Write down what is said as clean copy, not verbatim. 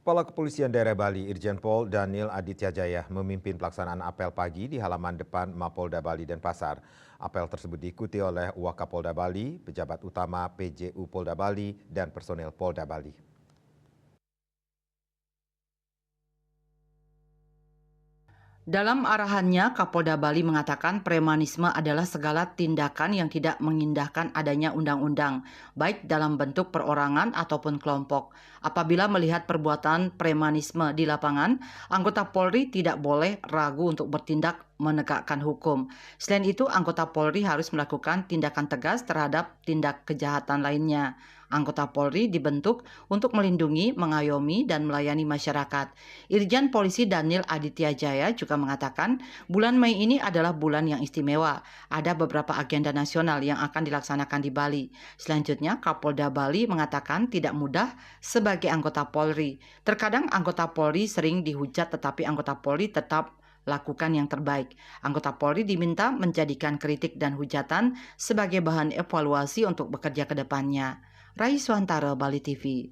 Kepala Kepolisian Daerah Bali, Irjen Pol Daniel Aditya Jaya memimpin pelaksanaan apel pagi di halaman depan Mapolda Bali Denpasar. Apel tersebut diikuti oleh Wakapolda Bali, pejabat utama PJU Polda Bali, dan personel Polda Bali. Dalam arahannya, Kapolda Bali mengatakan premanisme adalah segala tindakan yang tidak mengindahkan adanya undang-undang, baik dalam bentuk perorangan ataupun kelompok. Apabila melihat perbuatan premanisme di lapangan, anggota Polri tidak boleh ragu untuk bertindak menegakkan hukum. Selain itu, anggota Polri harus melakukan tindakan tegas terhadap tindak kejahatan lainnya. Anggota Polri dibentuk untuk melindungi, mengayomi, dan melayani masyarakat. Irjen Polisi Daniel Aditya Jaya juga mengatakan bulan Mei ini adalah bulan yang istimewa. Ada beberapa agenda nasional yang akan dilaksanakan di Bali. Selanjutnya, Kapolda Bali mengatakan tidak mudah sebagai anggota Polri. Terkadang anggota Polri sering dihujat tetapi anggota Polri tetap lakukan yang terbaik. Anggota Polri diminta menjadikan kritik dan hujatan sebagai bahan evaluasi untuk bekerja ke depannya. Rai Suantara, Bali TV.